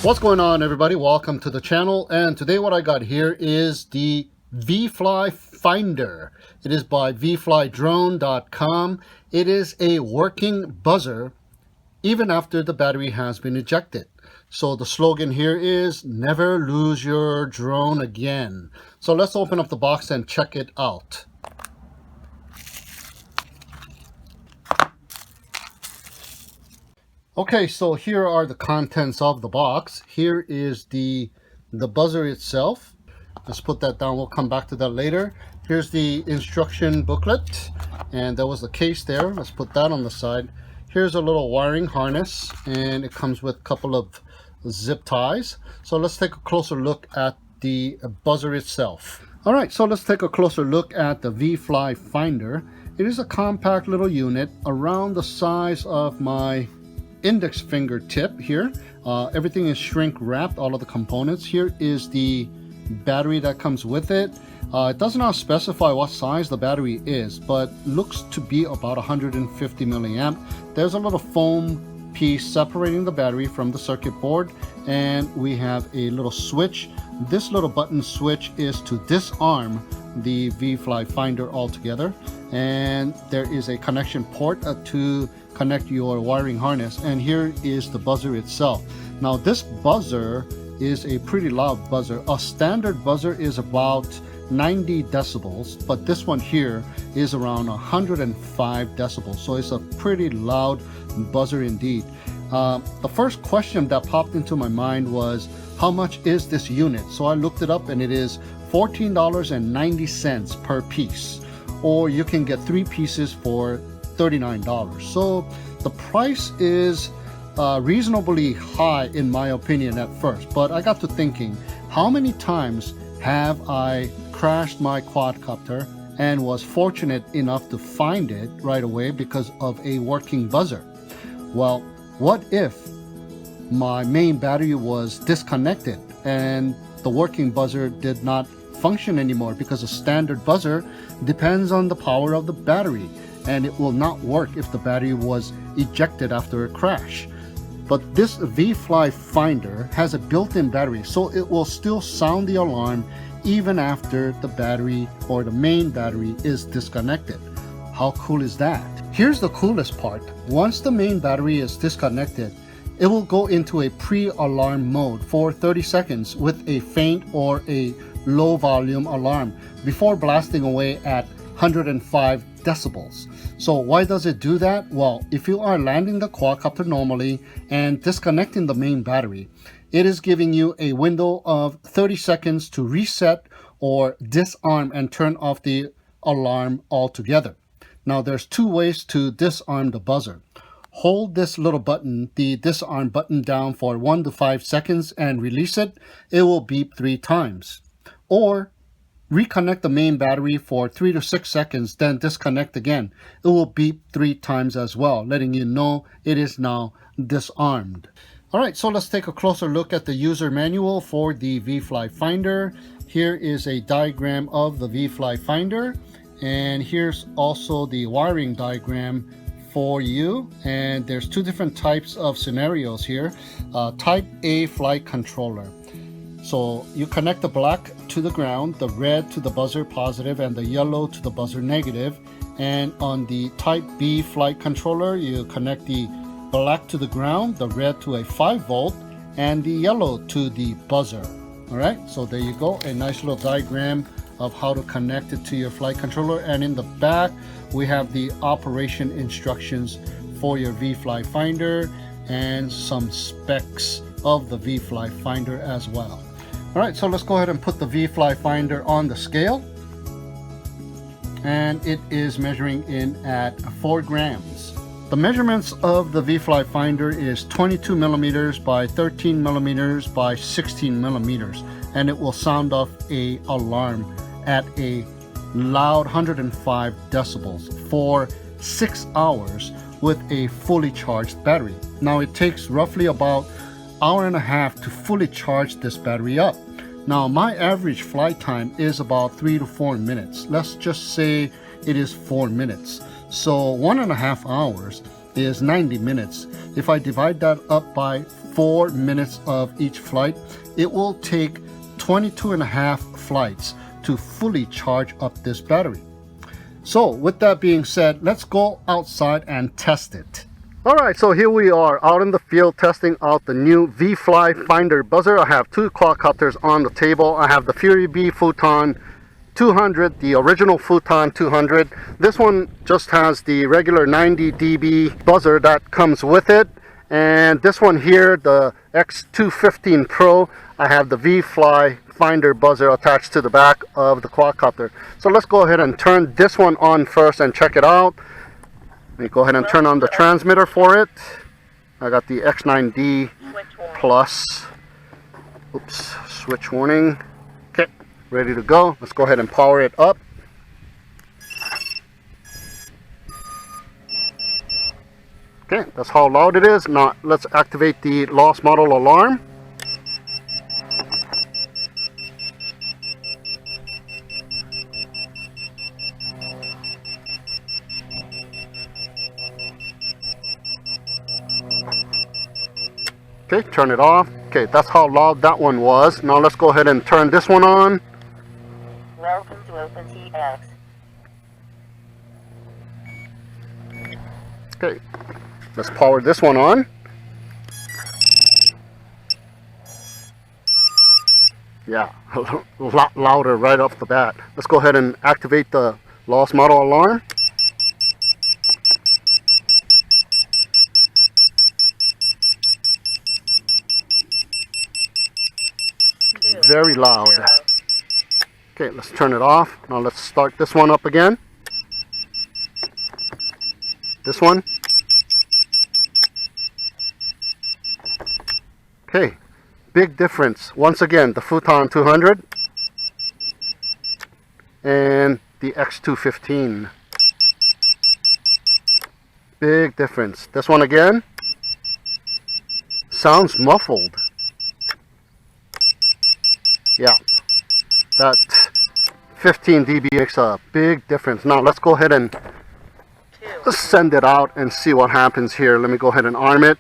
What's going on, everybody? Welcome to the channel, and today what I got here is the VIFLY Finder. It is by VIFLYDrone.com. It is a working buzzer even after the battery has been ejected. So the slogan here is never lose your drone again. So let's open up the box and check it out. Okay, so here are the contents of the box. Here is the buzzer itself. Let's put that down. We'll come back to that later. Here's the instruction booklet, and there was the case there. Let's put that on the side. Here's a little wiring harness, and it comes with a couple of zip ties. So let's take a closer look at the buzzer itself. All right, so let's take a closer look at the VIFLY Finder. It is a compact little unit around the size of my index finger tip here. Everything is shrink wrapped, all of the components. Here is the battery that comes with it. It does not specify what size the battery is, but looks to be about 150 milliamp. There's a little foam piece separating the battery from the circuit board, and we have a little switch. This little button switch is to disarm the VIFLY Finder altogether, and there is a connection port to connect your wiring harness, and here is the buzzer itself. Now this buzzer is a pretty loud buzzer. A standard buzzer is about 90 decibels, but this one here is around 105 decibels, so it's a pretty loud buzzer indeed. The first question that popped into my mind was, how much is this unit? So I looked it up, and it is $14.90 per piece, or you can get 3 pieces for $39. So the price is reasonably high in my opinion at first, but I got to thinking, how many times have I crashed my quadcopter and was fortunate enough to find it right away because of a working buzzer? Well, what if my main battery was disconnected and the working buzzer did not function anymore? Because a standard buzzer depends on the power of the battery, and it will not work if the battery was ejected after a crash. But this VIFLY Finder has a built-in battery, so it will still sound the alarm even after the battery or the main battery is disconnected. How cool is that? Here's the coolest part. Once the main battery is disconnected, it will go into a pre-alarm mode for 30 seconds with a faint or a low volume alarm before blasting away at 105 decibels. So why does it do that? Well, if you are landing the quadcopter normally and disconnecting the main battery, it is giving you a window of 30 seconds to reset or disarm and turn off the alarm altogether. Now there's 2 ways to disarm the buzzer. Hold this little button, the disarm button, down for 1 to 5 seconds and release it. It will beep 3 times. Or reconnect the main battery for 3 to 6 seconds, then disconnect again. It will beep 3 times as well, letting you know it is now disarmed. Alright, so let's take a closer look at the user manual for the VIFLY Finder. Here is a diagram of the VIFLY Finder, and here's also the wiring diagram for you. And there's 2 different types of scenarios here. Type A flight controller. So you connect the black to the ground, the red to the buzzer positive, and the yellow to the buzzer negative. And on the type B flight controller, you connect the black to the ground, the red to a 5 volt, and the yellow to the buzzer. All right, so there you go, a nice little diagram of how to connect it to your flight controller. And in the back, we have the operation instructions for your VIFLY Finder and some specs of the VIFLY Finder as well. All right, so let's go ahead and put the VIFLY Finder on the scale. And it is measuring in at 4 grams. The measurements of the VIFLY Finder is 22 millimeters by 13 millimeters by 16 millimeters. And it will sound off a alarm at a loud 105 decibels for 6 hours with a fully charged battery. Now it takes roughly about hour and a half to fully charge this battery up. Now my average flight time is about 3 to 4 minutes. Let's just say it is 4 minutes. So 1.5 hours is 90 minutes. If I divide that up by 4 minutes of each flight. It will take 22.5 flights to fully charge up this battery. So with that being said, let's go outside and test it. Alright, so here we are out in the field testing out the new VIFLY Finder buzzer. I have two quadcopters on the table. I have the Fury Bee Futon 200, the original Futon 200. This one just has the regular 90 dB buzzer that comes with it. And this one here, the X215 Pro, I have the VIFLY Finder buzzer attached to the back of the quadcopter. So let's go ahead and turn this one on first and check it out. Let me go ahead and turn on the transmitter for it. I got the X9D Plus. Oops, switch warning. Okay, ready to go. Let's go ahead and power it up. Okay, that's how loud it is. Now let's activate the lost model alarm. Okay, turn it off. Okay, that's how loud that one was. Now let's go ahead and turn this one on. Welcome to OpenTX. Okay, let's power this one on. Yeah, a lot louder right off the bat. Let's go ahead and activate the lost model alarm. Very loud. Okay, let's turn it off. Now let's start this one up again. This one. Okay, big difference. Once again, the Futon 200 and the X215. Big difference. This one again sounds muffled. Yeah, that 15 dB makes a big difference. Now let's go ahead and send it out and see what happens here. Let me go ahead and arm it.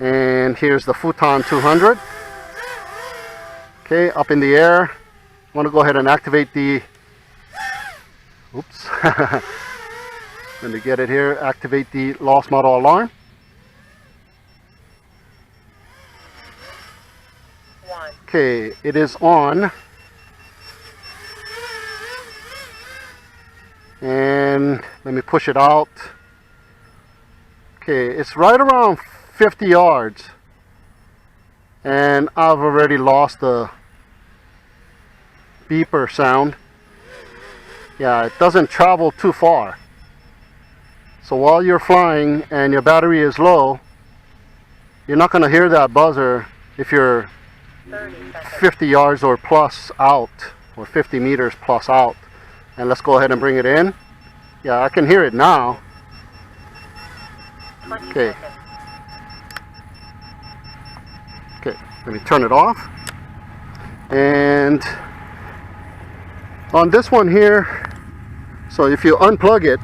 And here's the Futon 200. Okay, up in the air. I want to go ahead and activate the... Oops. Let me get it here. Activate the lost model alarm. Okay, it is on. And let me push it out. Okay, it's right around 50 yards. And I've already lost the beeper sound. Yeah, it doesn't travel too far. So while you're flying and your battery is low, you're not going to hear that buzzer if you're 50 yards or plus out, or 50 meters plus out. And let's go ahead and bring it in. Yeah, I can hear it now. Okay. Okay, let me turn it off. And on this one here, so if you unplug it,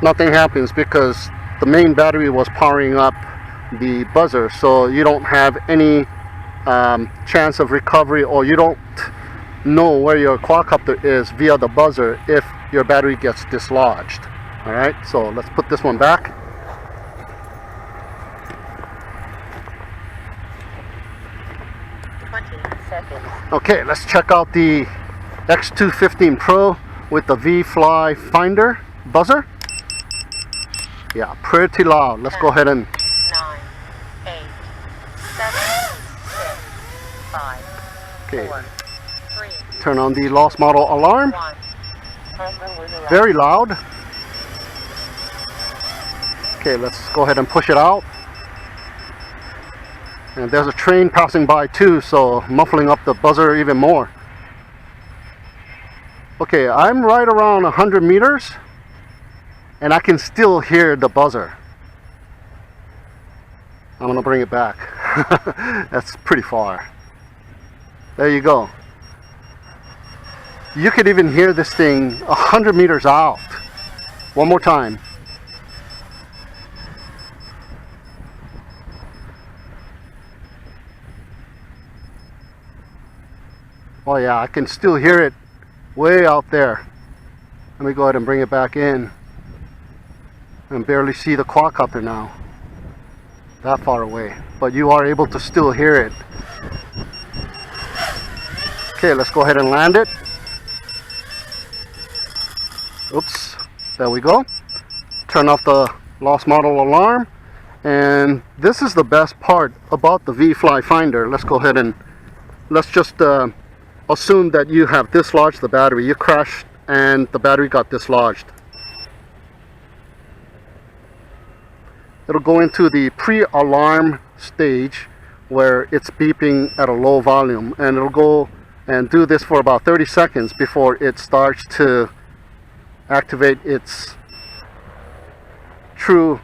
nothing happens because the main battery was powering up the buzzer, so you don't have any chance of recovery, or you don't know where your quadcopter is via the buzzer if your battery gets dislodged. Alright, so let's put this one back. Okay, let's check out the X215 Pro with the VIFLY Finder buzzer. Yeah, pretty loud. Let's go ahead and 9, 8, 7, 6, 5, okay. 4, 3, Turn on the lost model alarm. 1. Very loud. Okay, let's go ahead and push it out. And there's a train passing by too, so muffling up the buzzer even more. Okay, I'm right around 100 meters and I can still hear the buzzer. I'm gonna bring it back. That's pretty far. There you go. You could even hear this thing 100 meters out. One more time. Oh yeah, I can still hear it way out there. Let me go ahead and bring it back in. And barely see the quadcopter now. That far away. But you are able to still hear it. Okay, let's go ahead and land it. Oops, there we go. Turn off the lost model alarm. And this is the best part about the VIFLY Finder. Let's go ahead and let's just assume that you have dislodged the battery. You crashed and the battery got dislodged. It'll go into the pre-alarm stage where it's beeping at a low volume, and it'll go and do this for about 30 seconds before it starts to activate its true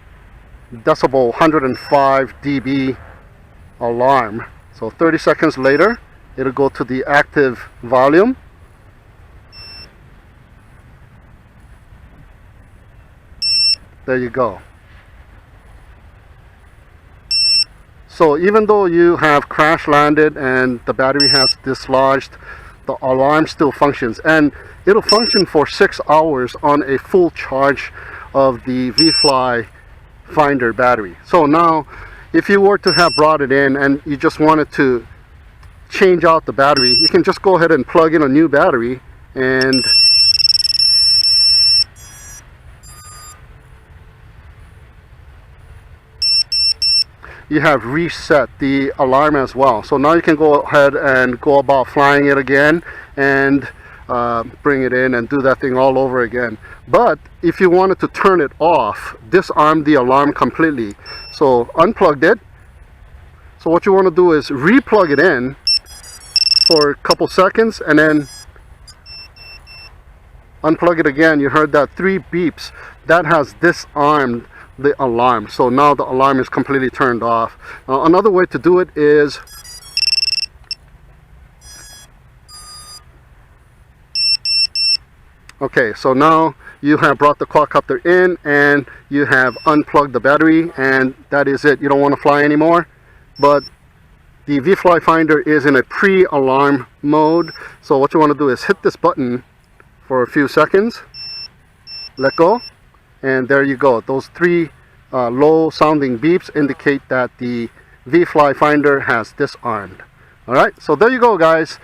decibel 105 dB alarm. So 30 seconds later, it'll go to the active volume. There you go. So even though you have crash landed and the battery has dislodged, the alarm still functions, and it'll function for 6 hours on a full charge of the VIFLY Finder battery. So now if you were to have brought it in and you just wanted to change out the battery, you can just go ahead and plug in a new battery, and you have reset the alarm as well. So now you can go ahead and go about flying it again and bring it in and do that thing all over again. But if you wanted to turn it off, disarm the alarm completely. So unplugged it. So what you want to do is re-plug it in for a couple seconds and then unplug it again. You heard that 3 beeps. That has disarmed the alarm. So now the alarm is completely turned off. Another way to do it is okay, so now you have brought the quadcopter in and you have unplugged the battery, and that is it. You don't want to fly anymore. But the VIFLY Finder is in a pre-alarm mode. So what you want to do is hit this button for a few seconds, let go, and there you go. Those 3 low sounding beeps indicate that the VIFLY Finder has disarmed. Alright, so there you go, guys.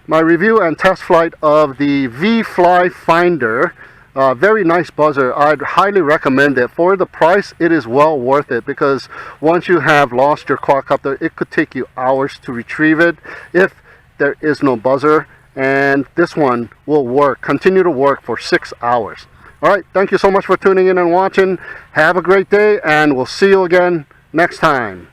My review and test flight of the VIFLY Finder. Very nice buzzer. I'd highly recommend it. For the price, it is well worth it, because once you have lost your quadcopter, it could take you hours to retrieve it if there is no buzzer, and this one will work, continue to work for 6 hours. Alright, thank you so much for tuning in and watching. Have a great day, and we'll see you again next time.